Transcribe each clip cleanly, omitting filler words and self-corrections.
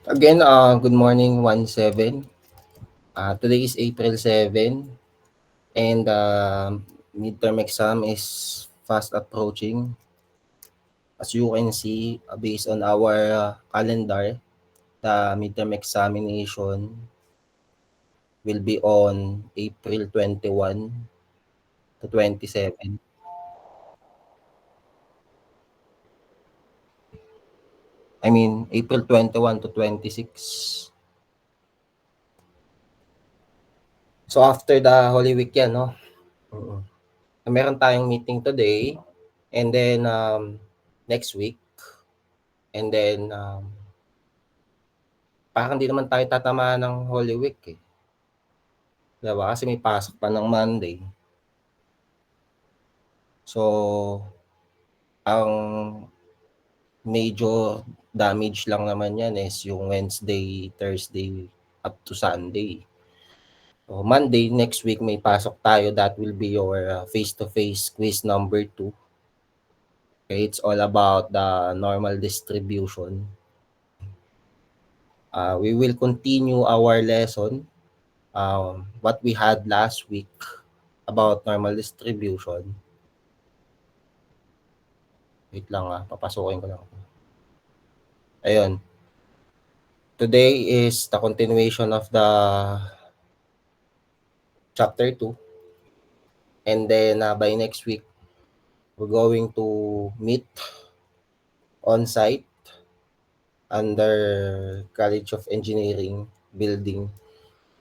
Again, good morning, 1-7. Today is April 7, and midterm exam is fast approaching. As you can see, based on our calendar, the midterm examination will be on April 21 to 27. I mean, April 21 to 26. So after the Holy Week yan, no? Oo. Meron tayong meeting today, and then next week, and then parang hindi naman tayo tatamaan ng Holy Week, eh. 'Di ba? Kasi may pasok pa ng Monday. So, ang major damage lang naman yan is yung Wednesday, Thursday, up to Sunday. So, Monday, next week, may pasok tayo. That will be your face-to-face quiz number 2. Okay, it's all about the normal distribution. We will continue our lesson, what we had last week about normal distribution. Wait lang papasukin ko lang. Ayun. Today is the continuation of the chapter 2. And then by next week, we're going to meet on site under College of Engineering building.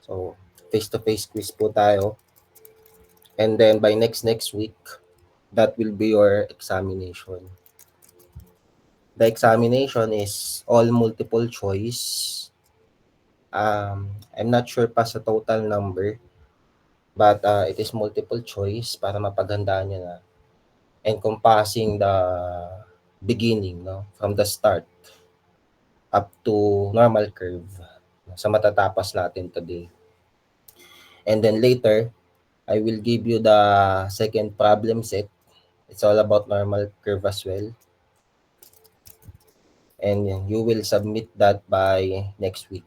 So, face-to-face quiz po tayo. And then by next week, that will be your examination. The examination is all multiple choice. I'm not sure pa sa total number, but it is multiple choice para mapaghandaan nyo na, encompassing the beginning, no, from the start up to normal curve sa matatapos natin today. And then later, I will give you the second problem set. It's all about normal curve as well. And you will submit that by next week.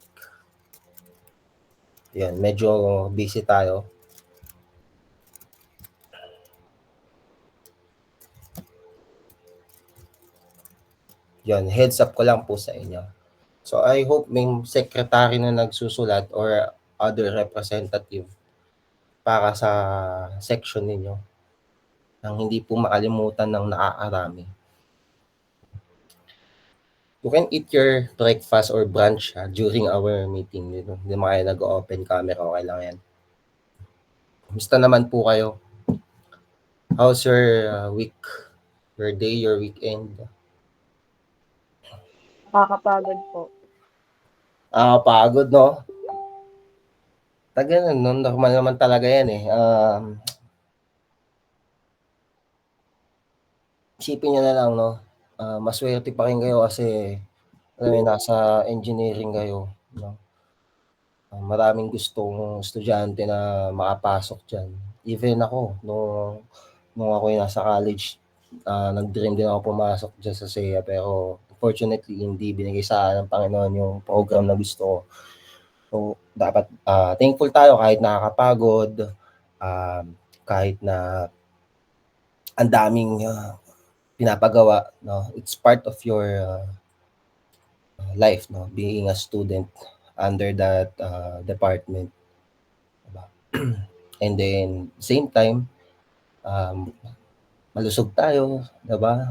Yan, medyo busy tayo. Yan, heads up ko lang po sa inyo. So I hope may secretary na nagsusulat or other representative para sa section ninyo nang hindi po makalimutan ng naaarami. You can eat your breakfast or brunch during our meeting. Hindi mo kayo nag-open camera, okay lang yan. Kumusta naman po kayo? How's your week, your day, your weekend? Nakakapagod po. Pagod, no? Taga, no? Normal naman talaga yan eh. Isipin nyo na lang, no? Maswerte pa rin kayo kasi nasa engineering kayo, no? Maraming gustong estudyante na makapasok dyan. Even ako, nung ako nasa college, nag-dream din ako pumasok dyan sa SEA, pero unfortunately, hindi binigay sa akin ng Panginoon yung program na gusto ko. So, dapat thankful tayo kahit nakakapagod, kahit na ang daming pinapagawa, no? It's part of your life, no? Being a student under that department. Diba? And then, same time, malusog tayo, diba?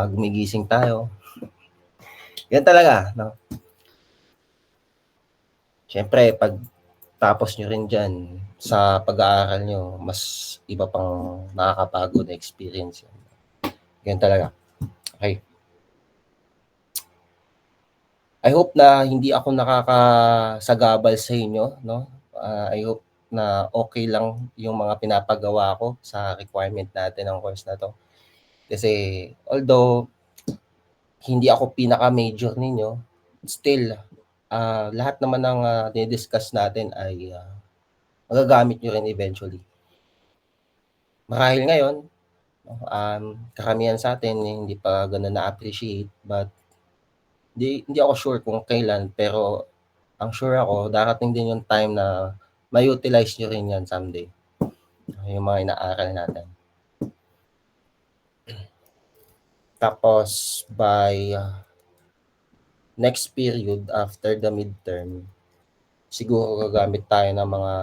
Gumigising tayo. Yan talaga, no? Siyempre, pag tapos nyo rin dyan sa pag-aaral nyo, mas iba pang nakakapagod na experience yan. Yan talaga. Okay. I hope na hindi ako nakakasagabal sa inyo, no? I hope na okay lang yung mga pinapagawa ko sa requirement natin ng course na to. Kasi although hindi ako pinaka-major ninyo, still lahat naman ng dinidiscuss natin ay magagamit nyo rin eventually. Marahil ngayon, karamihan sa atin hindi pa ganun na-appreciate, but Hindi ako sure kung kailan, pero ang sure ako darating din yung time na ma-utilize niyo rin 'yan someday, yung mga inaaral natin. Tapos by next period after the midterm, siguro gagamit tayo ng mga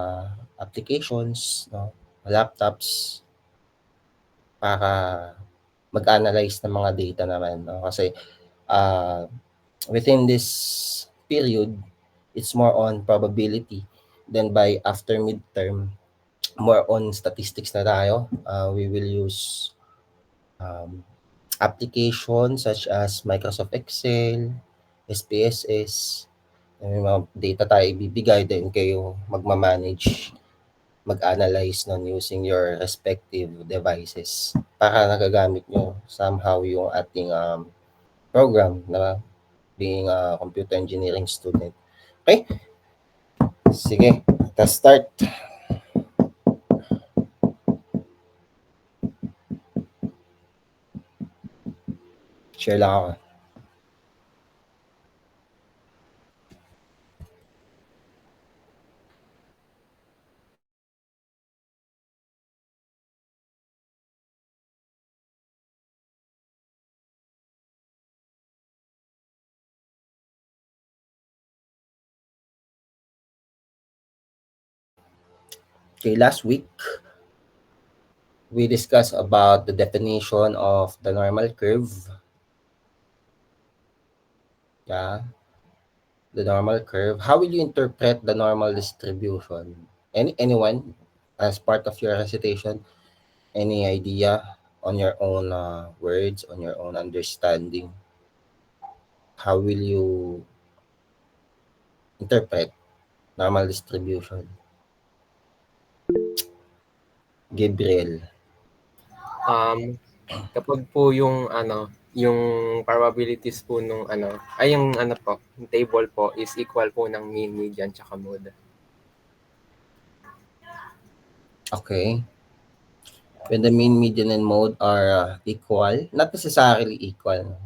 applications, 'no, laptops para mag-analyze ng mga data naman, 'no. Kasi, uh, within this period, it's more on probability. Then by after midterm, more on statistics na tayo. We will use um, applications such as Microsoft Excel, SPSS, may mga data tayo ibibigay, then kayo magmamanage, mag-analyze nun using your respective devices para nagagamit nyo somehow yung ating program na being a computer engineering student. Okay? Sige, let's start. Share lang ako. Okay, last week, we discussed about the definition of the normal curve. Yeah, the normal curve. How will you interpret the normal distribution? Anyone, as part of your recitation, any idea on your own words, on your own understanding? How will you interpret normal distribution? Gabriel. Kapag po yung probabilities po nung yung po, yung table po is equal po ng mean, median, tsaka mode. Okay. When the mean, median, and mode are equal, not necessarily equal.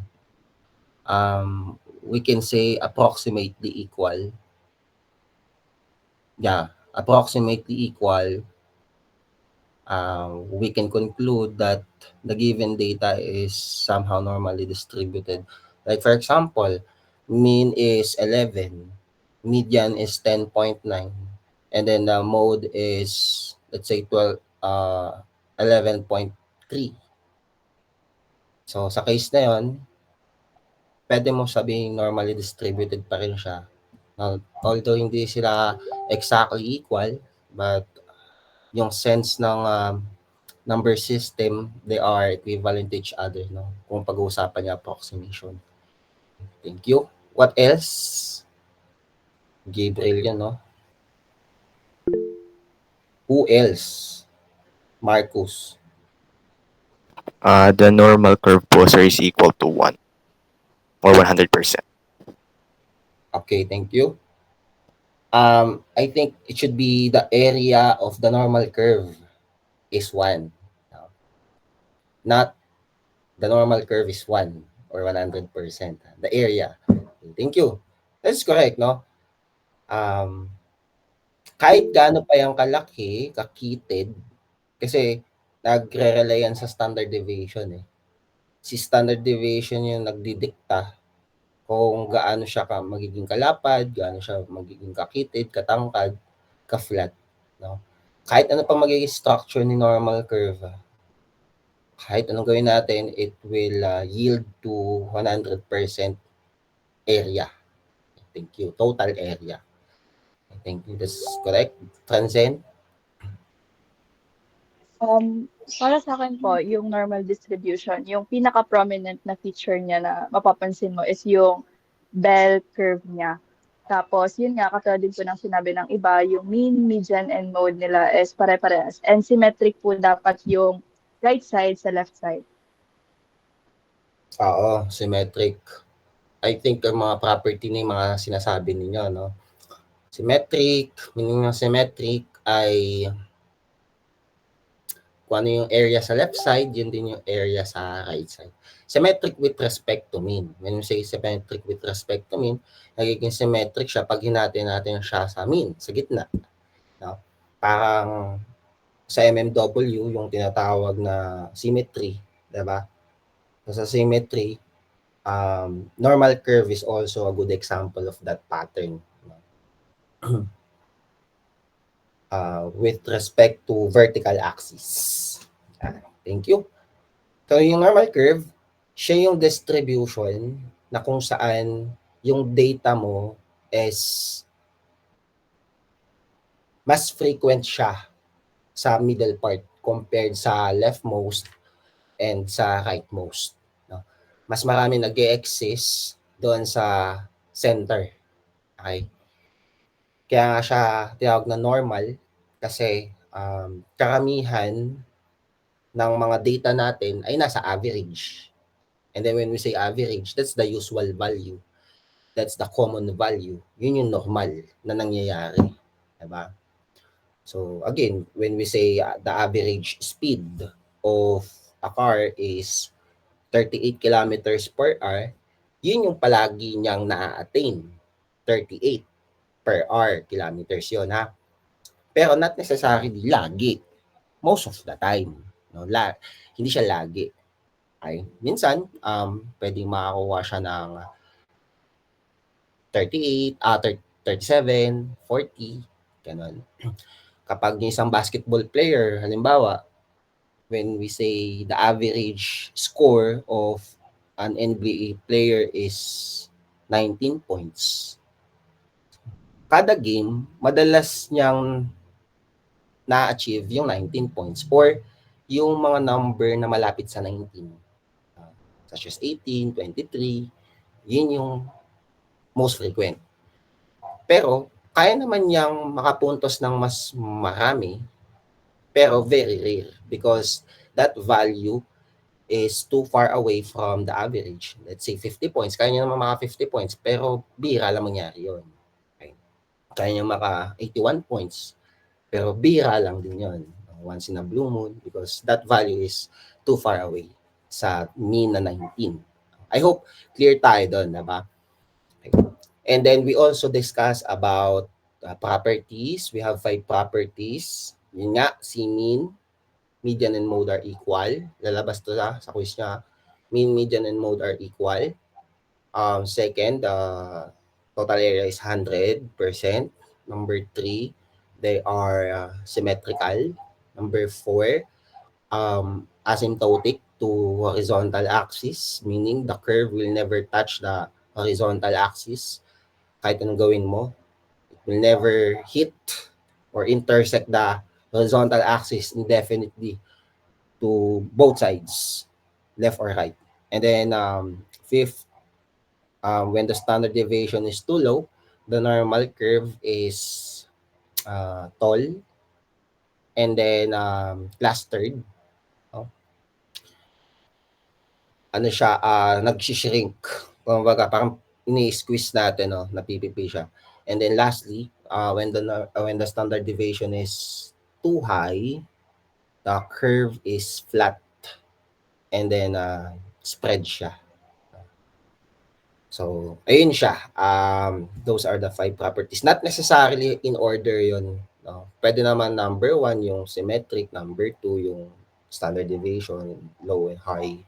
We can say approximately equal. Yeah, approximately equal. We can conclude that the given data is somehow normally distributed. Like for example, mean is 11, median is 10.9, and then the mode is, let's say, 11.3. So sa case na yon, pwede mo sabihing normally distributed pa rin siya. Although hindi sila exactly equal, but yung sense ng number system, they are equivalent to each other, no? Kung pag-uusapan niya approximation. Thank you. What else? Gabriel yan, no? Who else? Marcus. The normal curve po, sir, is equal to 1 or 100%. Okay, thank you. I think it should be the area of the normal curve is 1. Not the normal curve is 1 or 100%. The area. Thank you. That's correct, no? Kahit gaano pa yung kalaki, kakitid, kasi nagre-rely yan sa standard deviation eh. Si standard deviation yung nagdidikta kung gaano siya magiging kalapad, gaano siya magiging kakitid, katangkad, ka-flat. No? Kahit ano pa magiging structure ni normal curve, kahit anong gawin natin, it will yield to 100% area. Thank you. Total area. I think that's correct. Transcend? Para sa akin po, yung normal distribution, yung pinaka-prominent na feature niya na mapapansin mo is yung bell curve niya. Tapos, yun nga, katulad din po ng sinabi ng iba, yung mean, median, and mode nila is pare-parehas. And symmetric po dapat yung right side sa left side. Oo, symmetric. I think ang mga property na yung mga sinasabi ninyo, no? Symmetric, meaning ng symmetric ay Kung ano yung area sa left side, yun din yung area sa right side. Symmetric with respect to mean. When you say symmetric with respect to mean, nagiging symmetric siya pag hinati natin siya sa mean, sa gitna. No? Parang sa MMW, yung tinatawag na symmetry, diba? So, sa symmetry, normal curve is also a good example of that pattern. With respect to vertical axis. Thank you. So, yung normal curve, siya yung distribution na kung saan yung data mo is mas frequent siya sa middle part compared sa leftmost and sa rightmost. No? Mas marami nag-e-exist doon sa center. Okay? Kaya nga siya tinawag na normal kasi karamihan ng mga data natin ay nasa average. And then when we say average, that's the usual value. That's the common value. Yun yung normal na nangyayari. Diba? So again, when we say the average speed of a car is 38 kilometers per hour, yun yung palagi niyang na-attain. 38 per hour kilometers yun, ha? Pero not necessarily lagi. Most of the time. No? Hindi siya lagi. Okay? Minsan, pwedeng makakuha siya ng 38, 37, 40, ganun. Kapag yung isang basketball player, halimbawa, when we say the average score of an NBA player is 19 points, kada game, madalas niyang na-achieve yung 19 points or yung mga number na malapit sa 19. Such as 18, 23, yun yung most frequent. Pero, kaya naman niyang makapuntos ng mas marami, pero very rare because that value is too far away from the average. Let's say 50 points. Kaya niya naman maka 50 points, pero bira lang mangyari yun. Okay. Kaya niya maka 81 points, pero bira lang din yun. Once in a blue moon because that value is too far away sa mean na 19. I hope clear tayo doon, diba? Okay. And then we also discuss about properties. We have 5 properties. Yun nga, si mean, median, and mode are equal. Lalabas to sa quiz niya. Mean, median, and mode are equal. Second, total area is 100%. Number 3, they are symmetrical. Number 4, asymptotic to horizontal axis, meaning the curve will never touch the horizontal axis. Kahit anong gawin mo, it will never hit or intersect the horizontal axis indefinitely to both sides, left or right. And then fifth, when the standard deviation is too low, the normal curve is tall and then clustered. Ano siya, nag-shrink. Kumbaga, parang ini-squeeze natin, no? Napipipi siya. And then lastly, when the standard deviation is too high, the curve is flat and then spread siya. So, ayun siya. Those are the 5 properties. Not necessarily in order yun. No? Pwede naman number 1 yung symmetric, number 2 yung standard deviation, low and high.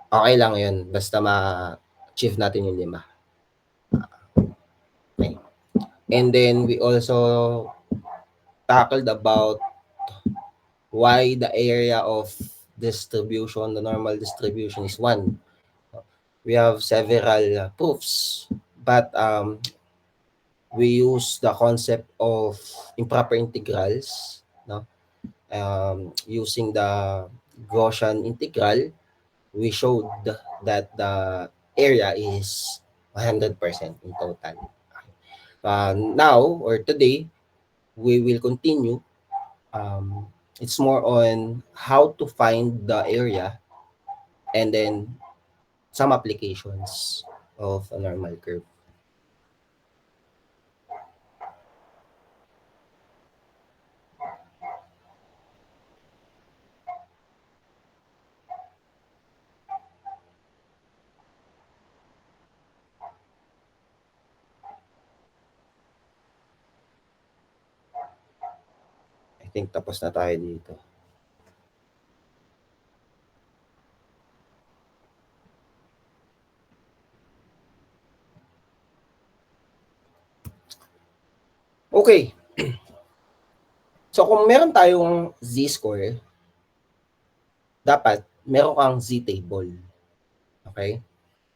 Okay lang yun. Basta ma-achieve natin yung 5. Okay. And then we also tackled about why the area of distribution, the normal distribution is 1. We have several proofs, but we use the concept of improper integrals, no? Using the Gaussian integral, we showed that the area is 100% in total. Now, or today, we will continue. It's more on how to find the area and then some applications of a normal curve. think tapos na tayo dito. Okay. So kung meron tayong z-score, dapat meron kang z-table. Okay?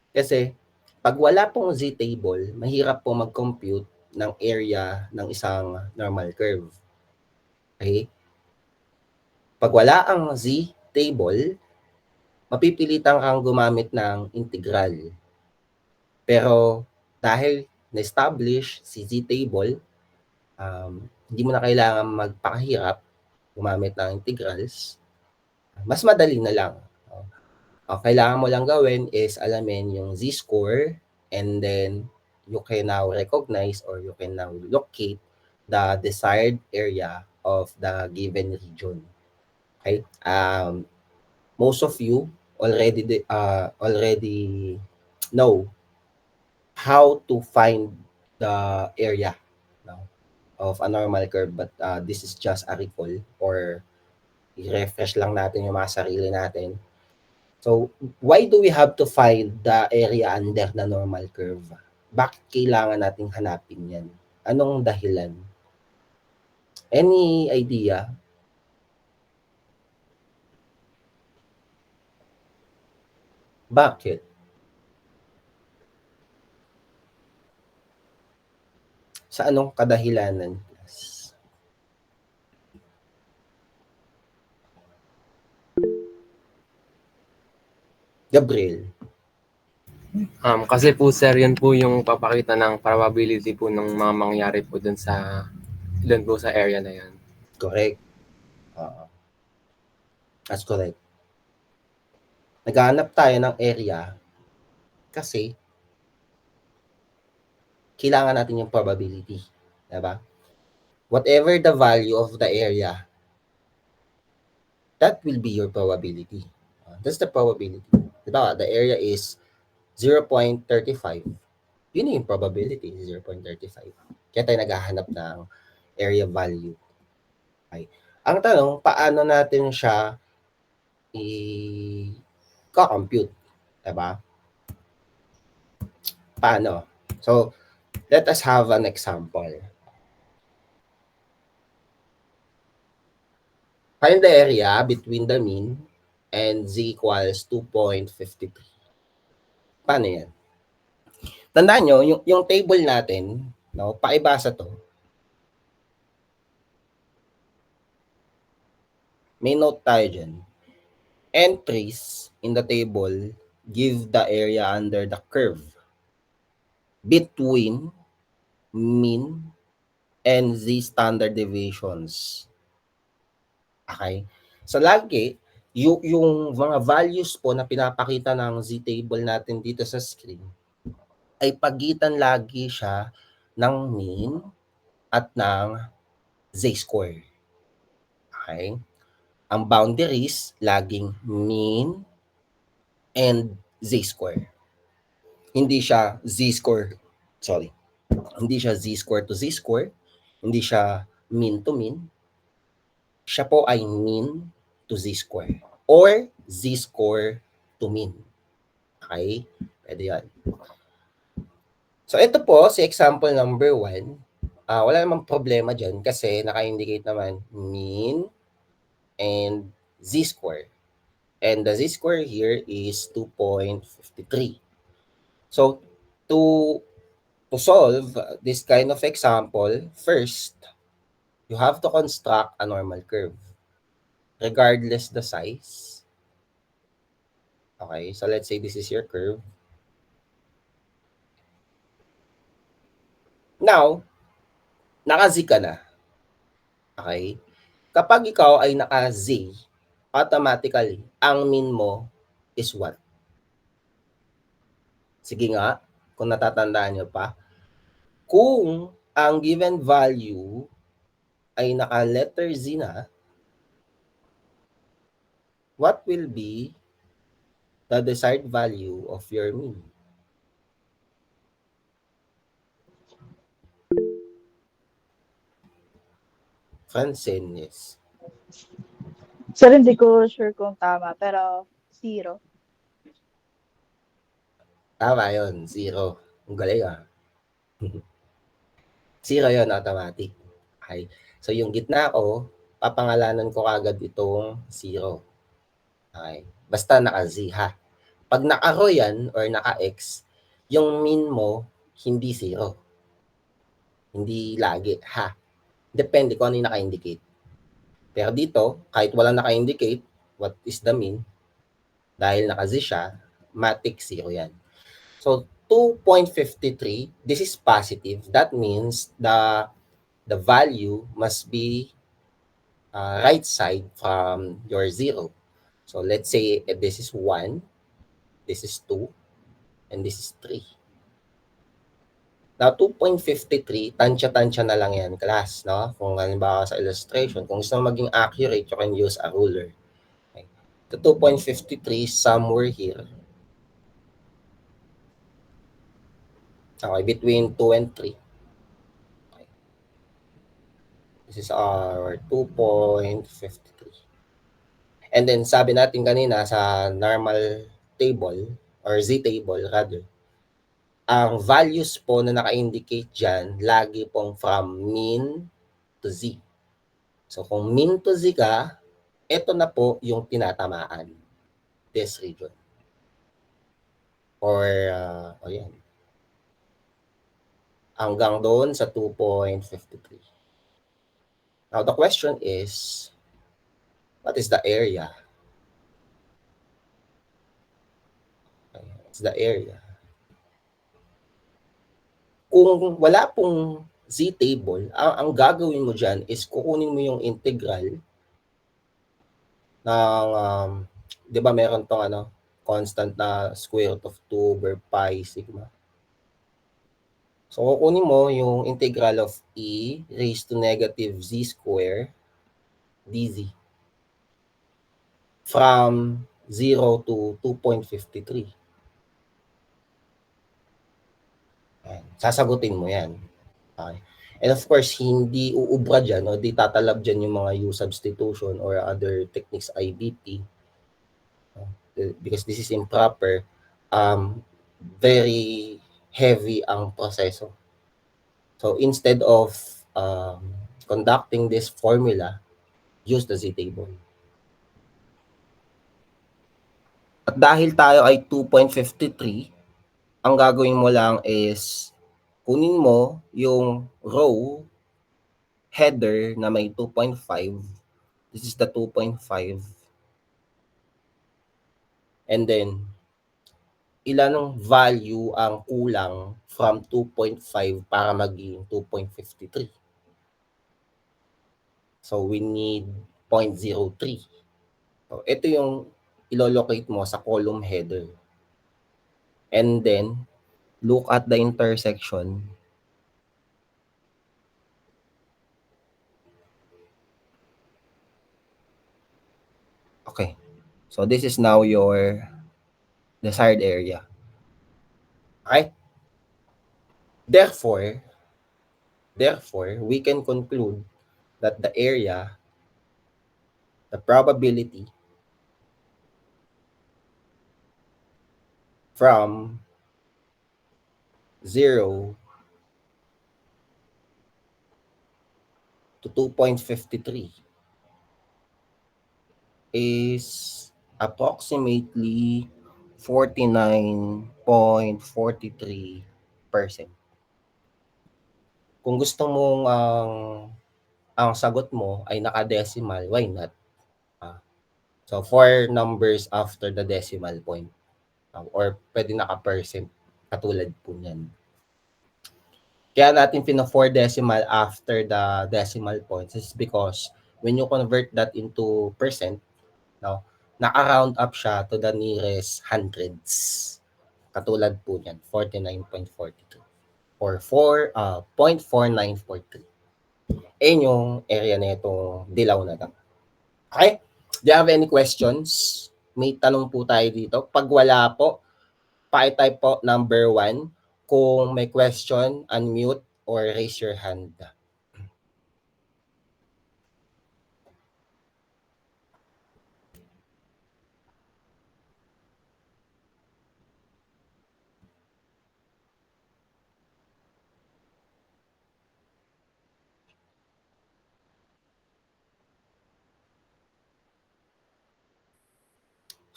Kasi pag wala pong z-table, mahirap po mag-compute ng area ng isang normal curve. Okay? Pag wala ang z-table, mapipilitan kang gumamit ng integral. Pero dahil na-establish si z-table, hindi mo na kailangan magpakahirap gumamit ng integrals. Mas madali na lang. Kailangan mo lang gawin is alamin yung z-score, and then you can now recognize or you can now locate the desired area of the given region. Okay? Most of you already know how to find the area of a normal curve, but this is just a recall or i-refresh lang natin yung mga sarili natin. So, why do we have to find the area under the normal curve? Bakit kailangan nating hanapin yan? Anong dahilan? Any idea? Bakit? Sa anong kadahilanan? Gabriel. Kasi po sir, yun po yung papakita ng probability po ng mga mangyari po dun po sa area na yan. Correct. That's correct. Naghahanap tayo ng area kasi kailangan natin yung probability. Diba? Whatever the value of the area, that will be your probability. That's the probability. Diba? The area is 0.35. Yun yung probability, 0.35. Kaya tayo naghahanap ng area value. Okay. Ang tanong, paano natin siya i-compute? Diba? Paano? So, let us have an example. Find the area between the mean and z equals 2.53. Paano yan? Tandaan nyo, yung table natin, no, paibasa to. May note tayo dyan. Entries in the table give the area under the curve between mean and z standard deviations. Okay? So lagi, yung mga values po na pinapakita ng z-table natin dito sa screen ay pagitan lagi siya ng mean at ng z-score. Okay? Ang boundaries, laging mean and z-score. Hindi siya z-score. Sorry. Hindi siya z-score to z-score. Hindi siya mean to mean. Siya po ay mean to z-score. Or z-score to mean. Okay? Pwede yan. So, ito po, si example number 1. Wala namang problema dyan kasi naka-indicate naman mean and z-score. And the z-score here is 2.53. So, to solve this kind of example, first, you have to construct a normal curve. Regardless the size. Okay, so let's say this is your curve. Now, naka-z ka na. Okay? Kapag ikaw ay naka-z, automatically, ang mean mo is what? Sige nga, kung natatandaan nyo pa. Kung ang given value ay naka-letter z na, what will be the desired value of your mean? Francine, yes. Sir, hindi ko sure kung tama, pero 0. Tama yun, 0. Ang galing ah. 0 yun, automatic. Okay. So, yung gitna ko, papangalanan ko agad itong 0. Okay. Basta naka-Z ha. Pag naka-row yan or naka-X, yung mean mo, hindi 0. Hindi lagi ha. Depende kung ano yung naka-indicate. Pero dito, kahit walang naka-indicate, what is the mean? Dahil naka-Z siya, matic 0 yan. So, 2.53, this is positive. That means the value must be right side from your 0. So, let's say this is 1, this is 2, and this is 3. Now, 2.53, tansya-tansya na lang yan, class, no? Kung halimbawa sa illustration, kung gusto mo maging accurate, you can use a ruler. Okay. The 2.53 somewhere here. Okay, between 2 and 3. Okay. This is our 2.53. And then, sabi natin kanina sa normal table, or Z table rather, ang values po na naka-indicate dyan, lagi pong from mean to Z. So, kung mean to Z ka, ito na po yung tinatamaan. This region. Or, yan. Hanggang doon sa 2.53. Now, the question is, what is the area? What's the area? Kung wala pong Z-table, ang gagawin mo dyan is kukunin mo yung integral ng, di ba meron tong constant na square root of 2 over pi sigma. So, kukunin mo yung integral of e raised to negative z square dz from 0 to 2.53. Sasagutin mo yan. Okay. And of course, hindi uubra dyan o di tatalab dyan yung mga U substitution or other techniques IBP because this is improper. Very heavy ang proseso. So instead of conducting this formula, use the Z-table. At dahil tayo ay 2.53, ang gagawin mo lang is kunin mo yung row header na may 2.5. This is the 2.5. And then, ilanong value ang kulang from 2.5 para maging 2.53. So, we need 0.03. So, ito yung ilolocate mo sa column header. And then, look at the intersection. Okay. So, this is now your desired area. Okay? Therefore, we can conclude that the area, the probability from 0 to 2.53 is approximately 49.43%. Kung gusto mong ang sagot mo ay naka-decimal, why not? So, 4 numbers after the decimal point. Or pwede naka-percent, katulad po niyan. Kaya natin pina-4 decimal after the decimal points is because when you convert that into percent, naka-round up siya to the nearest hundreds. Katulad po niyan, 49.42 or 0.4943. Ayun yung area na itong dilaw na lang. Okay? Do you have any questions? May tanong po tayo dito. Pag wala po, pa-type po number 1. Kung may question, unmute or raise your hand.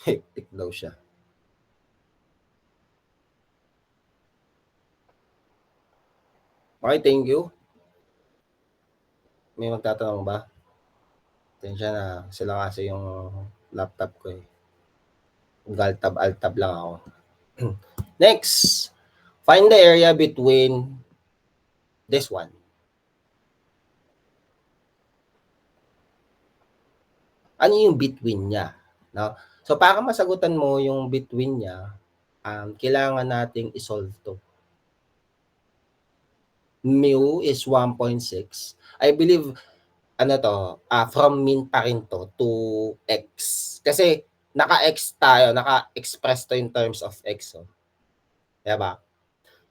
Hectic daw siya. Okay, thank you. May magtatanong ba? Tensya na, sila kasi yung laptop ko eh. Altab lang ako. Next, find the area between this one. Ano yung between niya? No? So, para masagutan mo yung between niya, kailangan nating isolve to. Mu is 1.6. I believe, from mean pa rin to x. Kasi, naka-x tayo, naka-express to in terms of x. So. Diba?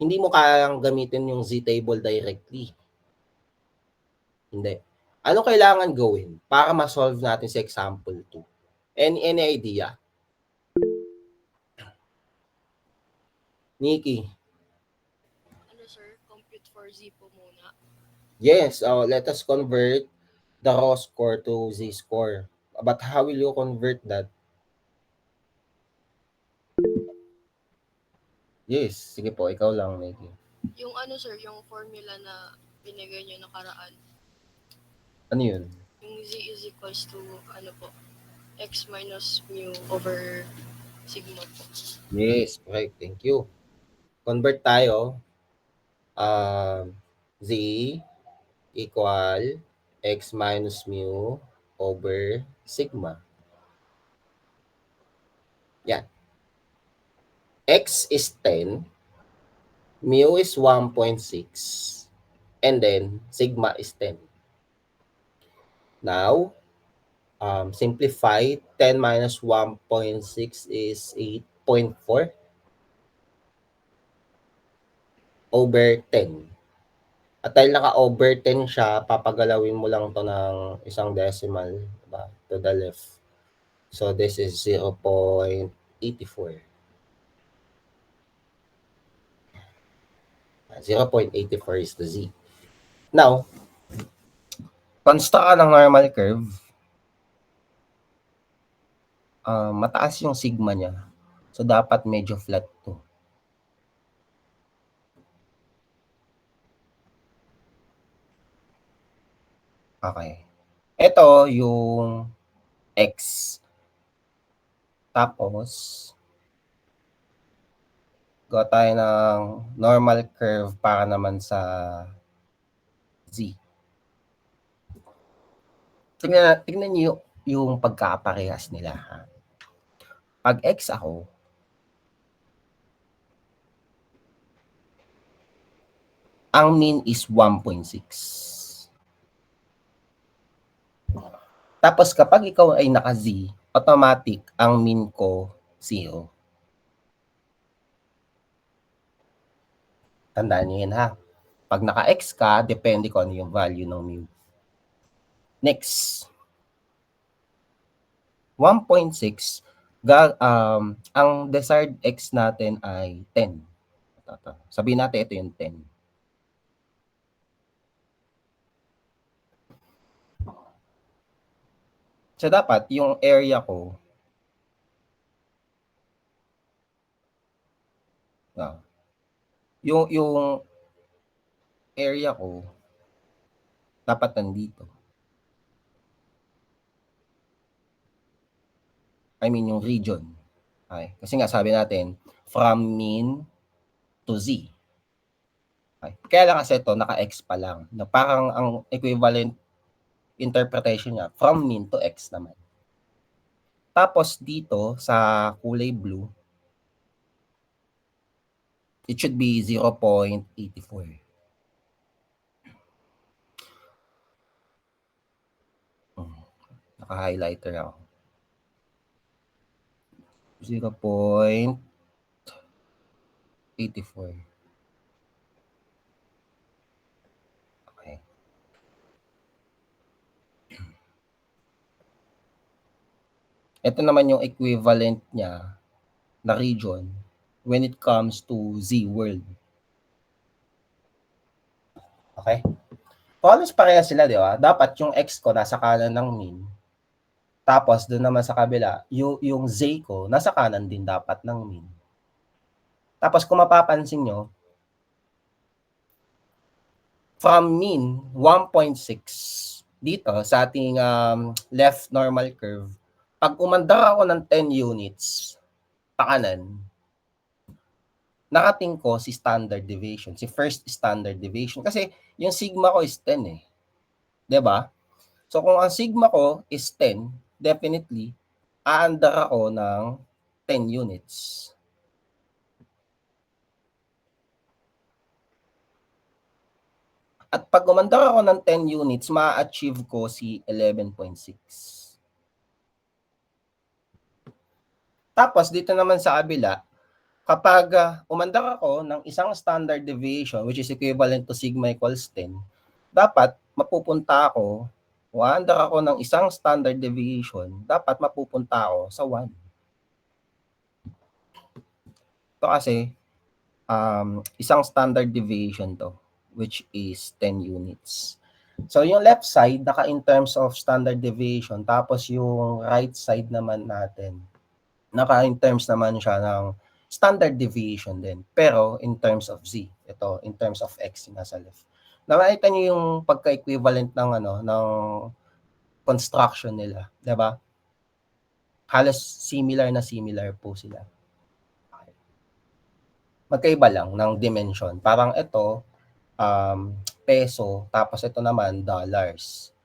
Hindi mo kayang gamitin yung z-table directly. Hindi. Ano kailangan gawin para ma-solve natin sa example 2? Any idea? Nikki? Ano sir, compute for Z po muna. Yes, let us convert the raw score to z-score. But how will you convert that? Yes, sige po, ikaw lang, Nikki. Yung ano sir, yung formula na binigay nyo nakaraan. Ano yun? Yung Z is equals to ano po, x minus mu over sigma po. Yes, correct. Thank you. Convert tayo. Z equal x minus mu over sigma. Yan. X is 10, mu is 1.6, and then sigma is 10. Now, simplify, 10 minus 1.6 is 8.4 over 10. At dahil naka-over 10 siya, papagalawin mo lang to ng isang decimal, diba? To the left. So, this is 0.84. 0.84 is the Z. Now, construct ka ng normal curve. Mataas yung sigma niya. So, dapat medyo flat to. Okay. Ito yung X. Tapos, gawa tayo ng normal curve para naman sa Z. Tingnan niyo yung pagkakaparehas nila. Ha? Pag X ako, ang mean is 1.6. Tapos kapag ikaw ay naka-Z, automatic ang mean ko 0. Tandaan niyo yan ha. Pag naka-X ka, depende kung ano yung value ng mu. Next. 1.6, ang desired X natin ay 10. Sabihin natin ito yung 10. So, dapat yung area ko, yung area ko, dapat nandito. I mean, yung region. Okay. Kasi nga, sabi natin, from mean to Z. Okay. Kaya lang kasi ito, naka-X pa lang. Na parang ang equivalent interpretation niya, from mean to X naman. Tapos dito, sa kulay blue, it should be 0.84. Naka-highlighter ako. 0.84. Okay. Ito naman yung equivalent niya na region when it comes to Z world. Okay? Kung halos pareha sila, di ba? Dapat yung X ko nasa kanan ng mean. Tapos doon naman sa kabila, yung Z ko, nasa kanan din dapat ng mean. Tapos kung mapapansin nyo, from mean, 1.6 dito sa ating left normal curve, pag umandar ako ng 10 units pa kanan, nakating ko si standard deviation, si first standard deviation. Kasi yung sigma ko is 10 eh. 'Di ba? So kung ang sigma ko is 10, definitely, aandar ako ng 10 units. At pag umandar ako ng 10 units, ma-achieve ko si 11.6. Tapos dito naman sa kabila, kapag umandar ako ng isang standard deviation, which is equivalent to sigma equals 10, dapat mapupunta ako, umandar ako ng isang standard deviation, dapat mapupunta ako sa 1. Ito kasi, isang standard deviation to, which is 10 units. So, yung left side, naka in terms of standard deviation, tapos yung right side naman natin, naka in terms naman siya ng standard deviation din. Pero, in terms of Z, ito, in terms of X, yung nasa left. Nakita niyo yung pagka-equivalent ng, ng construction nila, di ba? Halos similar na similar po sila. Magkaiba lang ng dimension. Parang ito, peso, tapos ito naman, dollars.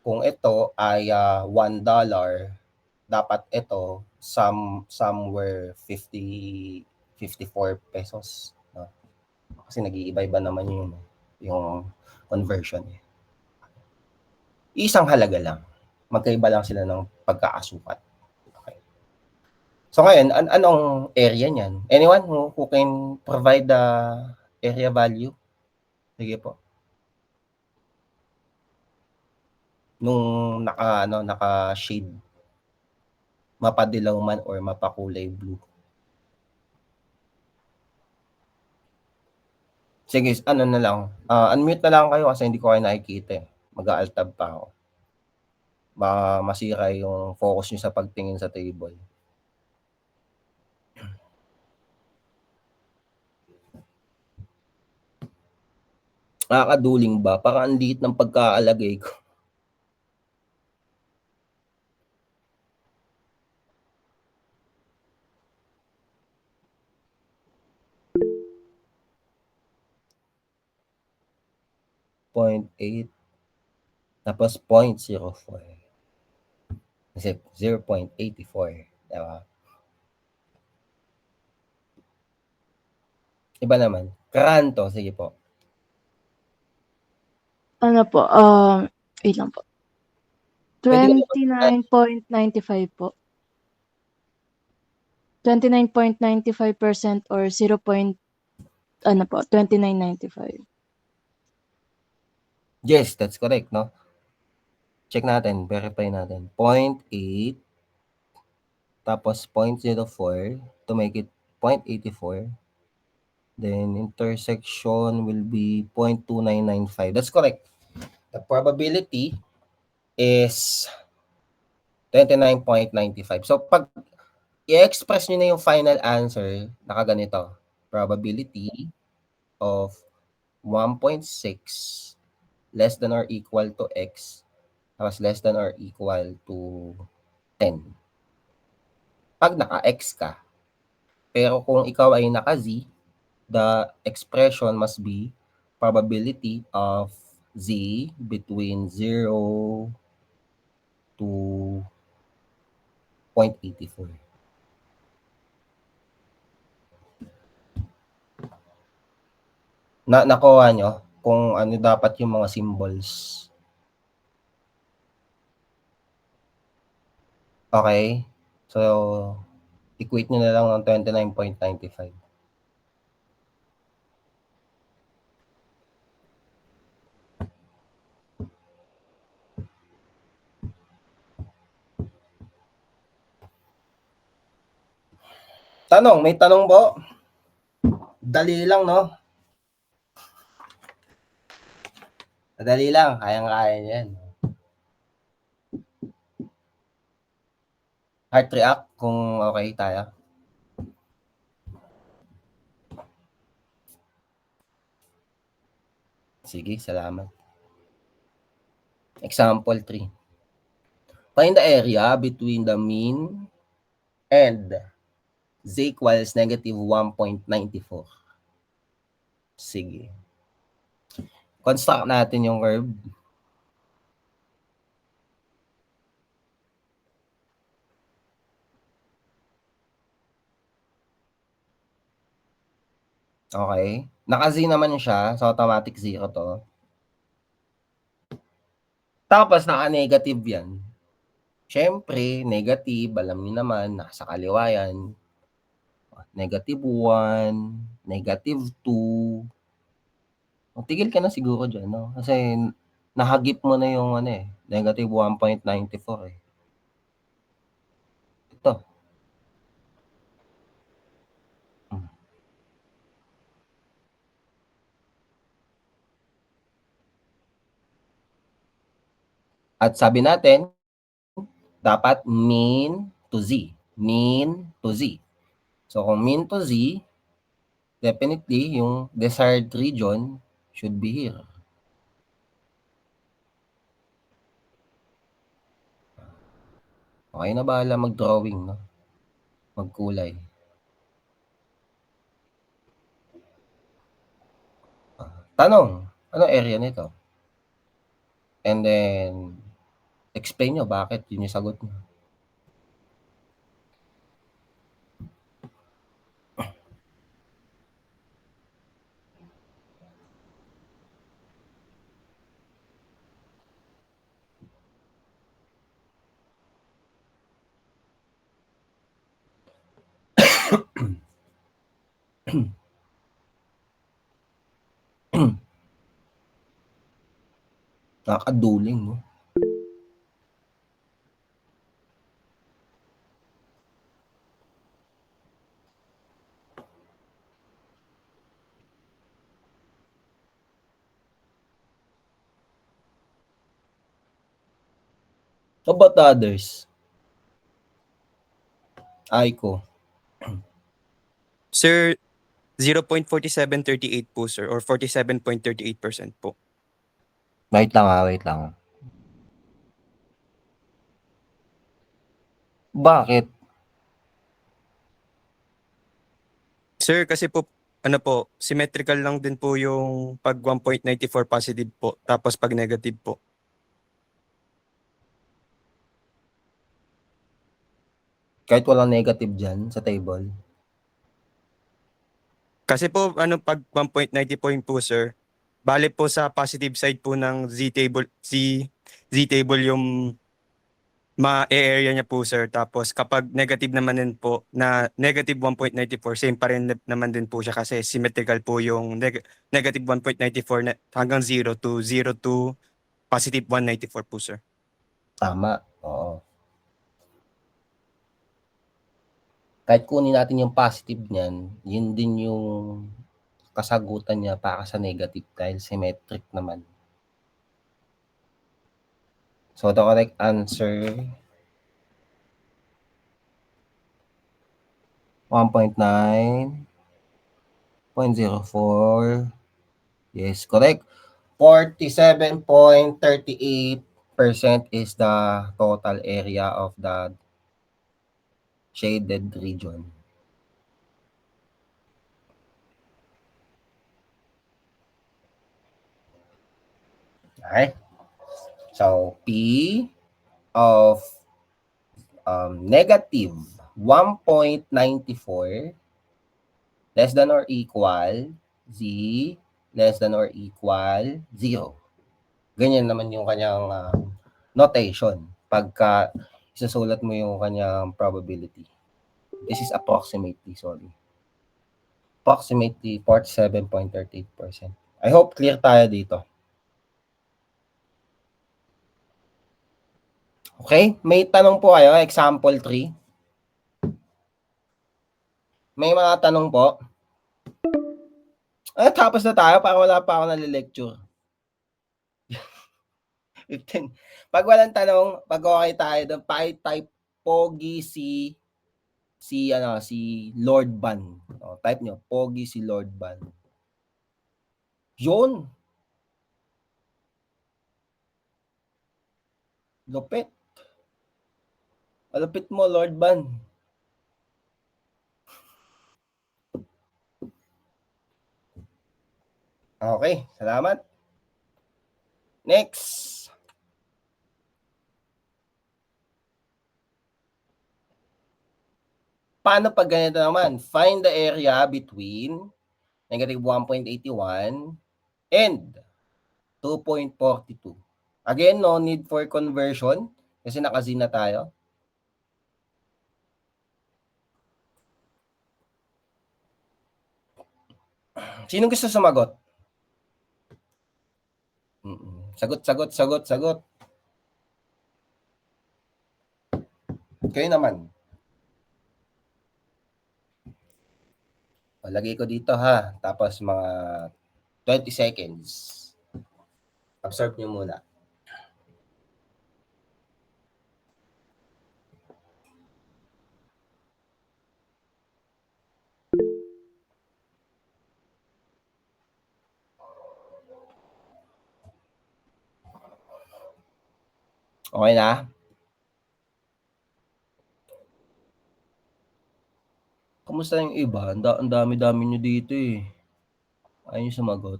Kung ito ay $1, dapat ito somewhere 54 pesos. No? Kasi nag-iiba-iba naman yung conversion. Isang halaga lang. Magkaiba lang sila ng pagkaasukat. Okay. So ngayon, anong area niyan? Anyone who can provide the area value? Sige po. Nung naka-shade, mapadilaw man or mapakulay blue. Sige, ano na lang. Unmute na lang kayo kasi hindi ko kayo nakikita eh. Mag-a-alt-tab pa ako. Baka masira yung focus nyo sa pagtingin sa table. Nakakaduling ba? Parang ang liit ng pagkaalagay ko. .8 tapos 0.04 kasi 0.84, diba? Iba naman. Karanto, sige po. Ano po, wait lang po. Pwede ko 29.95 po. 29.95% or 0. Ano po, 29.95. Yes, that's correct, no? Check natin, verify natin. 0.8 tapos 0.04 to make it 0.84. Then intersection will be 0.2995. That's correct. The probability is 29.95. So pag i-express nyo na yung final answer, nakaganito. Probability of 1.6 less than or equal to x tapos less than or equal to 10. Pag naka-x ka. Pero kung ikaw ay naka-z, the expression must be probability of z between 0 to 0.84. Nakuha nyo kung ano dapat yung mga symbols. Okay? So, equate nyo na lang ng 29.95. Tanong, may tanong po? Dali lang, no? Dali lang, kayang-kaya niyan. Heart react kung okay tayo. Sige, salamat. Example 3. Find the area between the mean and z equals negative 1.94. Sige. Construct natin yung curve. Okay. Naka-z naman siya. So, automatic 0 to. Tapos, naka-negative yan. Siyempre, negative. Alam niyo naman, nasa kaliwa yan. Negative 1, negative 2. Tigil ka na siguro dyan, no? Kasi, nahagip mo na yung negative 1.94 eh. Ito. At sabi natin, dapat mean to z. Mean to z. So, kung mean to z, definitely, yung desired region should be here. Okay na bahala mag-drawing, no? Magkulay. Tanong, anong area nito? And then, explain nyo bakit yun yung sagot nyo. Nakakaduling, no? How about the others? Aiko. Sir, 0.4738 po, sir, or 47.38% po. Wait lang. Bakit? Sir, kasi po, symmetrical lang din po yung pag 1.94 positive po, tapos pag negative po. Kahit walang negative dyan sa table. Kasi po, pag 1.94 po, sir, bale po sa positive side po ng Z-table yung ma-area niya po, sir. Tapos kapag negative naman din po, na negative 1.94, same pa rin naman din po siya kasi symmetrical po yung negative 1.94 hanggang 0 to positive 194 po, sir. Tama. Oo. Kahit kunin natin yung positive niyan, yun din yung kasagutan niya para sa negative dahil symmetric naman. So, the correct answer, 1.9.04. Yes, correct. 47.38% is the total area of the shaded region. Okay. So, P of negative 1.94 less than or equal Z less than or equal 0. Ganyan naman yung kanyang notation pagka isusulat mo yung kanyang probability. This is approximately, sorry. Approximately 47.38%. I hope clear tayo dito. Okay, may tanong po kayo, example 3. May mga tanong po. Tapos na tayo, para wala pa ako nalilecture. 15. Pag walang tanong, pag okay tayo doon, pa-type pogi si Lord Ban. O, type nyo, pogi si Lord Ban. Yun. Lupit. Malupit mo, Lord Ban. Okay, salamat. Next. Paano pag ganito naman? Find the area between negative 1.81 and 2.42. Again, no need for conversion kasi naka-Z na tayo. Sino gusto sumagot? Sagot. Kayo naman. O, lagay ko dito ha. Tapos mga 20 seconds. Observe nyo muna. Okay na? Kumusta yung iba? Ang dami-dami nyo dito eh. Ayaw nyo sumagot.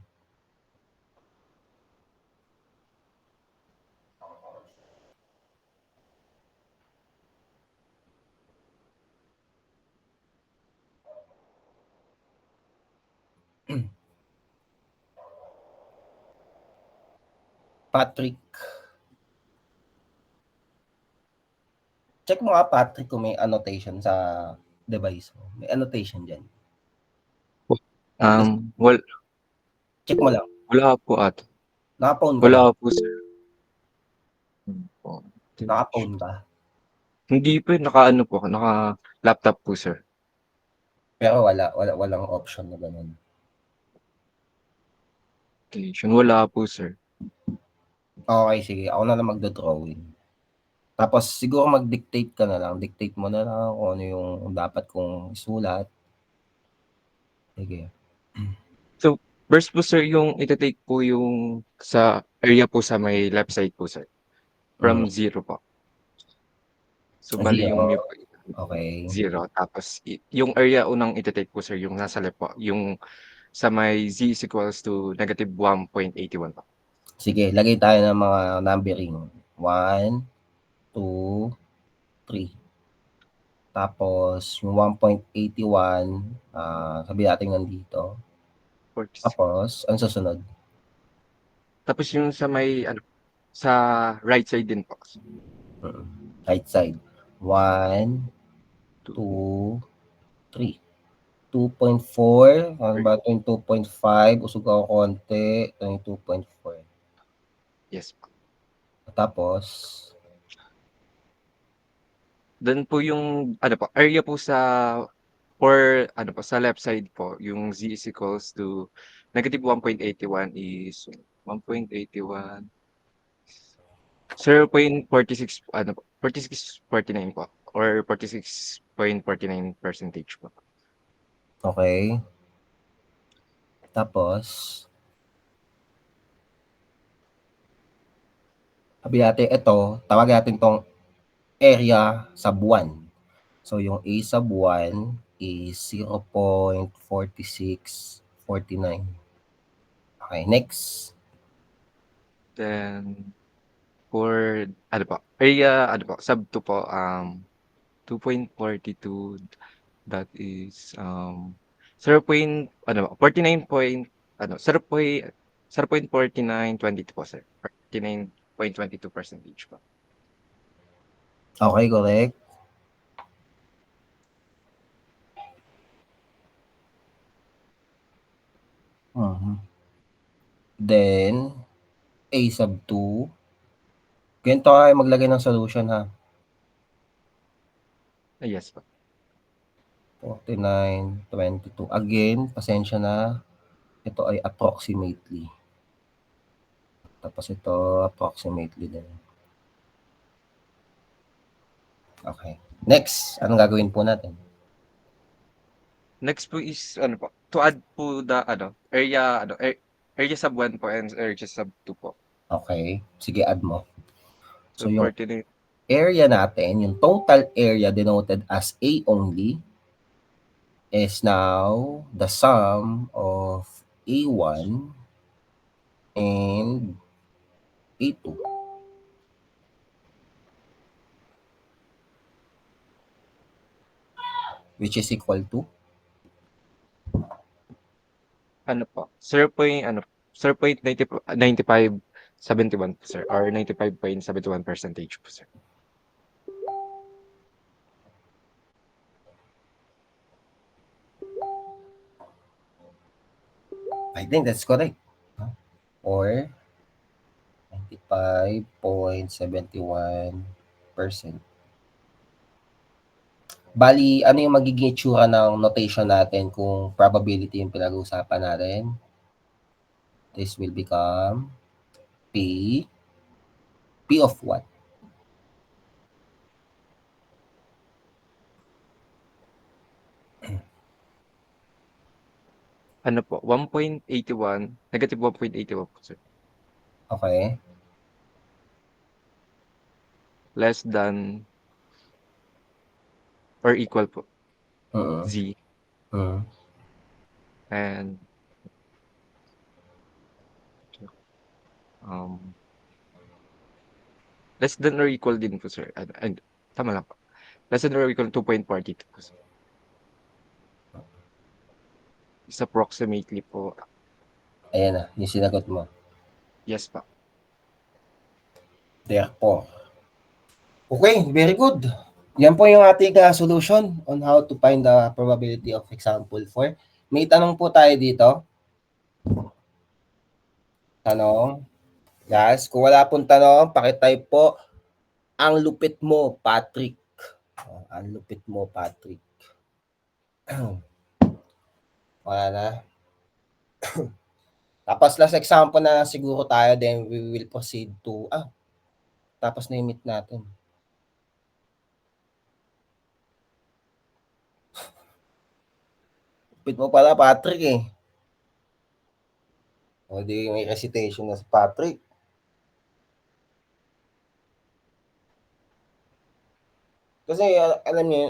Patrick. Check mo nga, Patrick, kung may annotation sa device mo. May annotation dyan. Well, Check mo lang. wala po ata. Naka-phone ka ba? Wala po, sir. Naka-phone ka? Hindi po, naka-laptop po, sir. Pero walang option na ganun. Wala po, sir. Okay, sige. Ako na lang magdodrawing. Tapos siguro mag-dictate ka na lang. Dictate mo na lang kung ano yung dapat kong isulat. Sige. First po, sir, yung iti-take po yung sa area po sa may left side po, sir. From 0 po. So, bali yung mu po, Okay. 0. Tapos, yung area unang iti-take po, sir, yung nasa left po. Yung sa may z is equals to negative 1.81 po. Sige, lagay tayo ng mga numbering. 1, 2, 3. Tapos, yung 1.81, sabi natin nandito. 46. Tapos, ang susunod? Tapos yung sa may, sa right side din po. Right side. 1, 2, 3. 2.4. Ano ba ito yung 2.5? Usog ako konti. Ito yung 2.4. Yes po. Tapos, Then po yung, area po sa, sa left side po, yung z is equals to negative 1.81 is 1.81, 0.46, 46.49 po, or 46.49% po. okay. Tapos, sabi natin, ito, tawag natin tong area sa buwan. So, yung A sa buwan is 0.4649. Okay, next. Then, for, area, sub 2 po, 2.42, that is, 0.4922 po, sir. 49.22% po. Okay, correct. Then, A sub 2. Ganito kayo maglagay ng solution ha. Yes po. 49.22. Again, pasensya na. Ito ay approximately. Tapos ito, approximately din. Okay. Next, anong gagawin po natin? Next po is ano po, to add po the area sub 1 po and area sub 2 po. Okay. Sige, add mo. So, So yung 49 area natin, yung total area denoted as A only is now the sum of A1 and A2. Which is equal to? ano po, 0.9571 po sir or 95.71% po sir. I think that's correct. Or 95.71%. Bali, ano yung magiging itsura ng notation natin kung probability yung pinag-uusapan natin? This will become P of what? Ano po, 1.81, negative 1.81 po sir. Okay. Less than or equal po, Mm-mm. Z. Mm. And um, less than or equal din po sir. And tama lang po. Less than or equal to 2.42 po sir. Is approximately po. Ayan na, yung sinagot mo. Yes pa. Therefore. Okay, very good. Yan po yung ating solution on how to find the probability of example 4. May tanong po tayo dito. Tanong. Guys, kung wala pong tanong, pakitype po, ang lupit mo, Patrick. Ang lupit mo, Patrick. Wala na. Tapos last example na siguro tayo, then we will proceed to, tapos na yung meet natin. Lupit mo pala, Patrick eh. O di may recitation na si Patrick. Kasi alam niyo,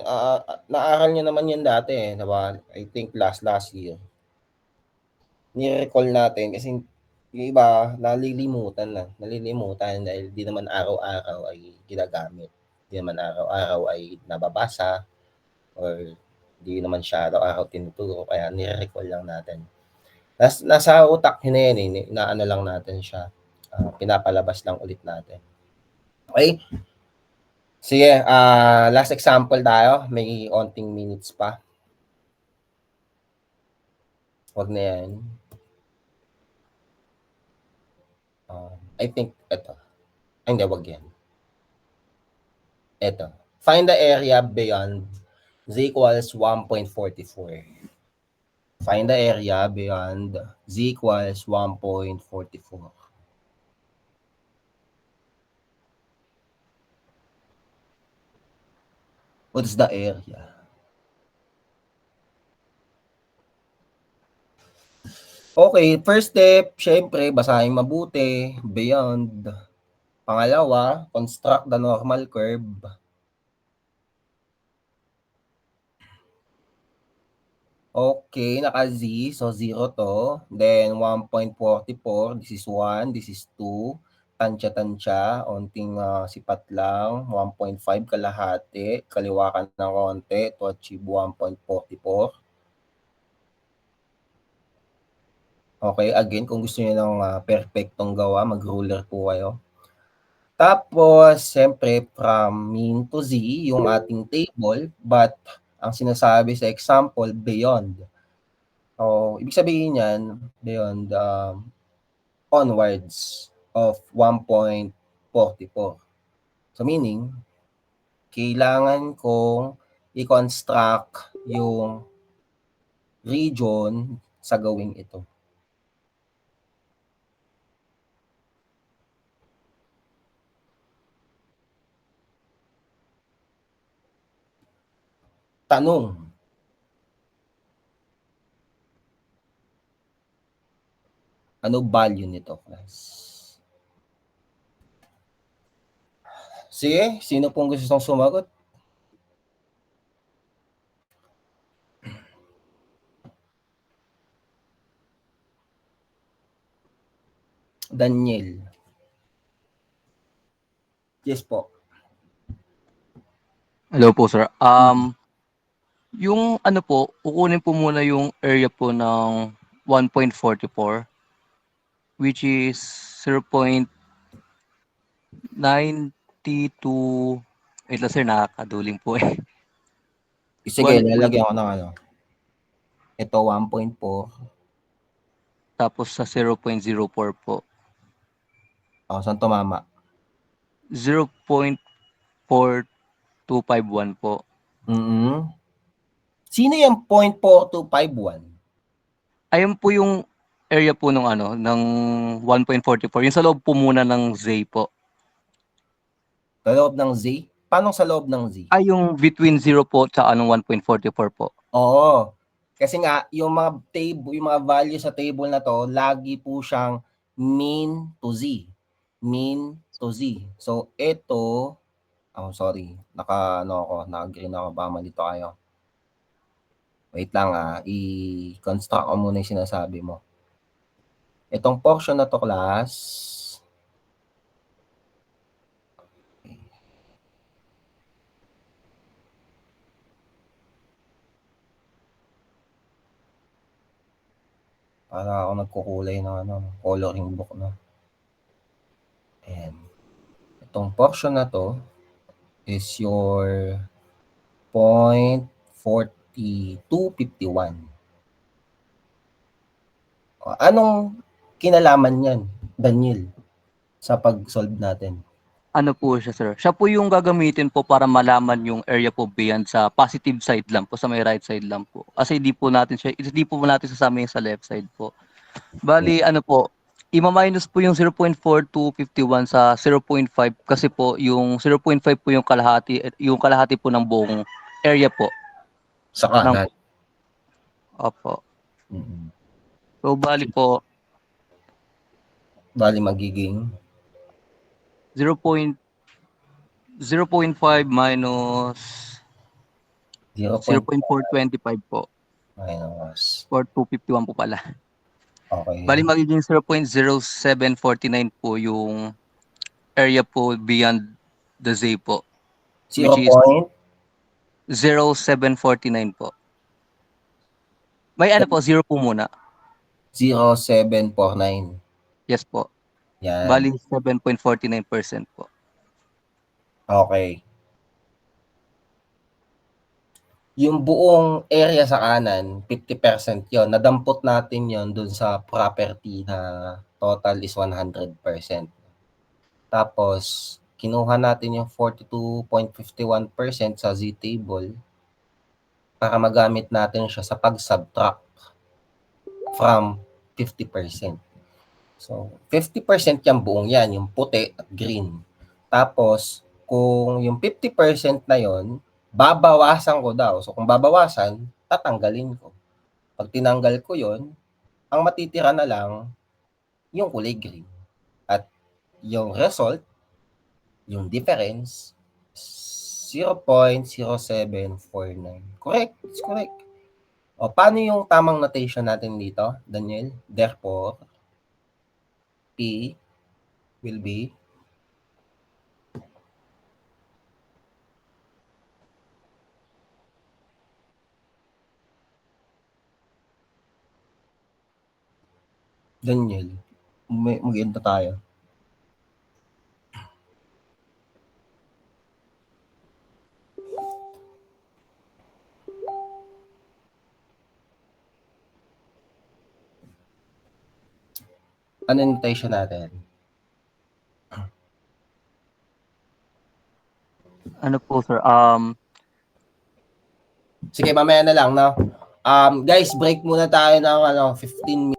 naaral niyo naman yan dati eh, diba? I think last year. Ni-recall natin kasi yung iba nalilimutan dahil di naman araw-araw ay ginagamit. Di naman araw-araw ay nababasa or di naman siya araw-araw tinuturo kaya ni-recall lang natin. Nasa utak yun na yan eh, inaano lang natin siya. Pinapalabas lang ulit natin. Okay? Sige, last example tayo. May onting minutes pa. Wag na yan. I think ito. Ay, hindi, wag yan. Ito. Find the area beyond z equals 1.44. Find the area beyond z equals 1.44. What's the area? Okay, first step, syempre, basahin mabuti, beyond. Pangalawa, construct the normal curve. Okay, naka-Z, so 0 to. Then 1.44, this is 1, this is 2. Tansya-tansya, onting sipat lang. 1.5 kalahati, kaliwa ka ng konti to achieve 1.44. Okay, again, kung gusto niyo ng perfectong gawa, mag-ruler po kayo. Tapos, siyempre, from mean to Z, yung ating table, but ang sinasabi sa example, beyond. So, ibig sabihin yan, beyond onwards of 1.44. So, meaning, kailangan kong i-construct yung region sa gawing ito. tanong. Ano value nito, class? Sige, sino pong gusto sumagot? Daniel. Yes po. Hello po, sir. Yung ano po, kukunin po muna yung area po ng 1.44, which is 0.92. Wait lang, sir, nakakaduling po eh. Sige, 1 point, lalagyan ko ng ano. Ito, 1.4. tapos sa 0.04 po. Saan tumama? 0.4251 po. Sino yung 0.4251? Ayun po yung area po ng ano, ng 1.44. Yung sa loob po muna ng Z po. Sa loob ng Z? Paano sa loob ng Z? Ay, yung between 0 po tsaka ng 1.44 po. Oo. Kasi nga, yung mga table, yung mga value sa table na to, lagi po siyang mean to Z. Mean to Z. So, ito, sorry, naka-green ako, baka malito kayo. Wait lang i-construct ko muna yung sinasabi mo. Itong portion na to, class, para ako nagkukulay ng coloring book na. Ayan. Itong portion na to is your 0.4251. Anong kinalaman yan, Daniel, sa pag-solve natin? Ano po siya, sir? Siya po yung gagamitin po para malaman yung area po beyond sa positive side lang po, sa may right side lang po. Kasi hindi po natin sasama yung sa left side po. Bali, ano po, ima-minus po yung 0.4251 sa 0.5 kasi po yung 0.5 po yung kalahati po ng buong area po. Sa kanan. Opo. Mm-hmm. So, bali po, magiging 0.5 minus 0.425 po. Minus. Or 251 po pala. Okay. Bali magiging 0.0749 po yung area po beyond the Z po. 0. Which is 0.749 po. May ano po, 0 po muna. 0.749. Yes po. Yan. Bali 7.49% po. Okay. Yung buong area sa kanan, 50% yon. Nadampot natin yon dun sa property na total is 100%. Tapos, kinuha natin yung 42.51% sa Z-table para magamit natin siya sa pag-subtract from 50%. So, 50% yung buong yan, yung puti at green. Tapos, kung yung 50% na yon, babawasan ko daw. So, kung babawasan, tatanggalin ko. Pag tinanggal ko yon, ang matitira na lang yung kulay green. At yung result, yung difference, 0.0749. Correct. It's correct. O, paano yung tamang notation natin dito, Daniel? Therefore, P will be Daniel. Mag-enta tayo. Ano yung notation natin? Ano po, sir? Sige, mamaya na lang, no? Guys, break muna tayo ng 15 minutes.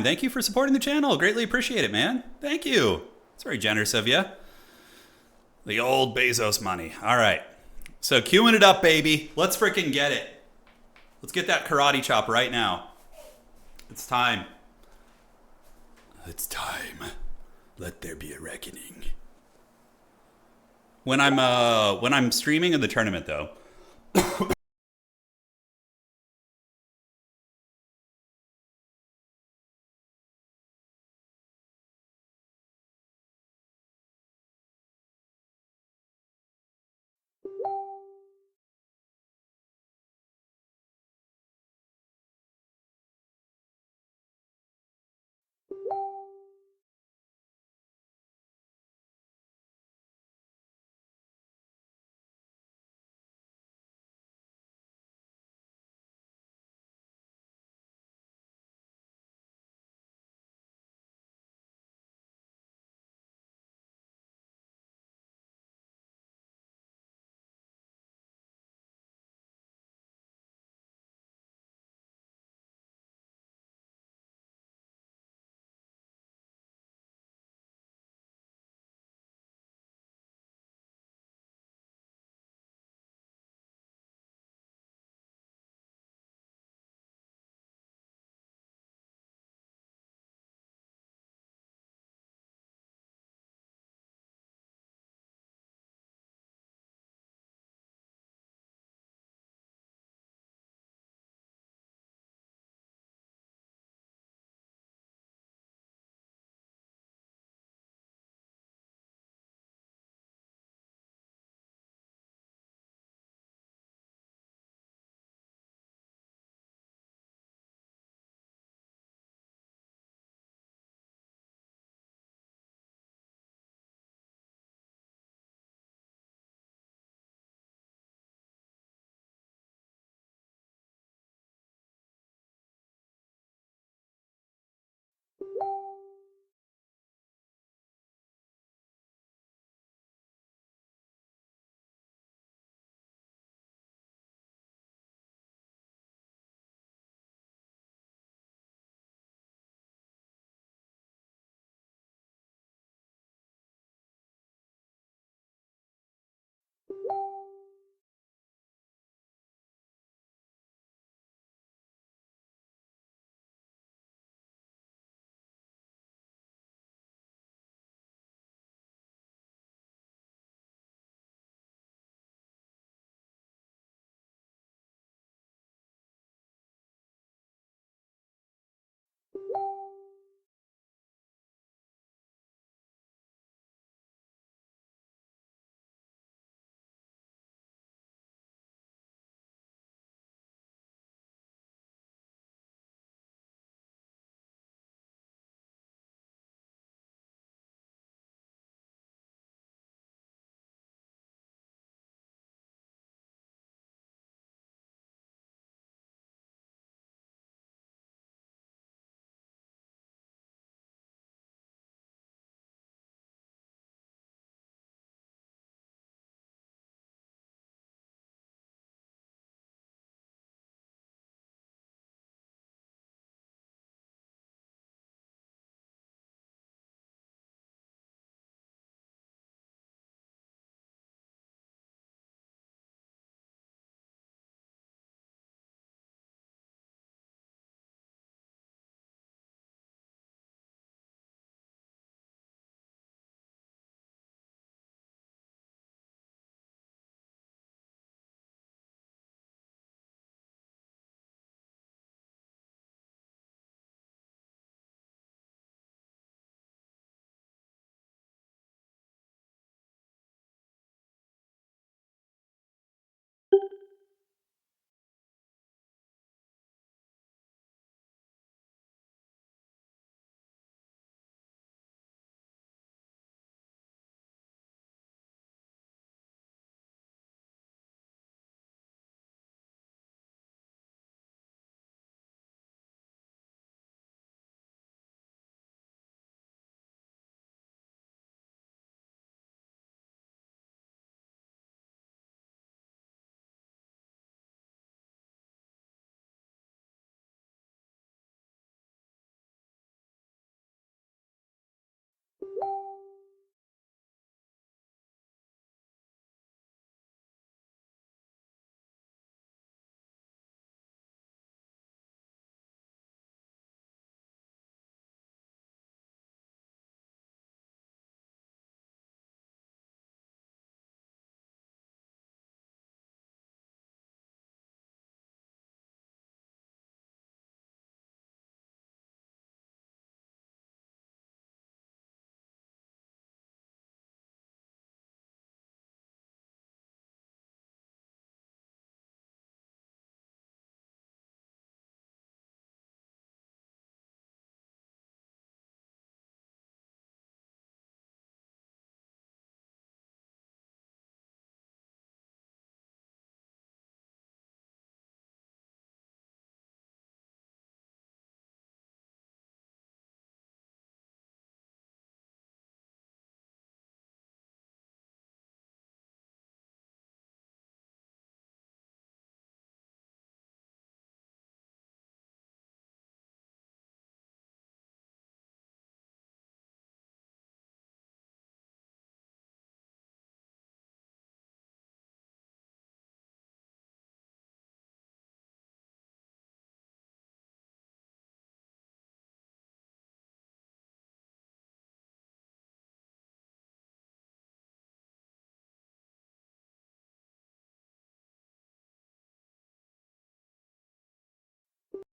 Thank you for supporting the channel. Greatly appreciate it, man. Thank you. It's very generous of you. The old Bezos money. All right. So queuing it up, baby. Let's freaking get it. Let's get that karate chop right now. It's time. It's time. Let there be a reckoning. When I'm streaming in the tournament though,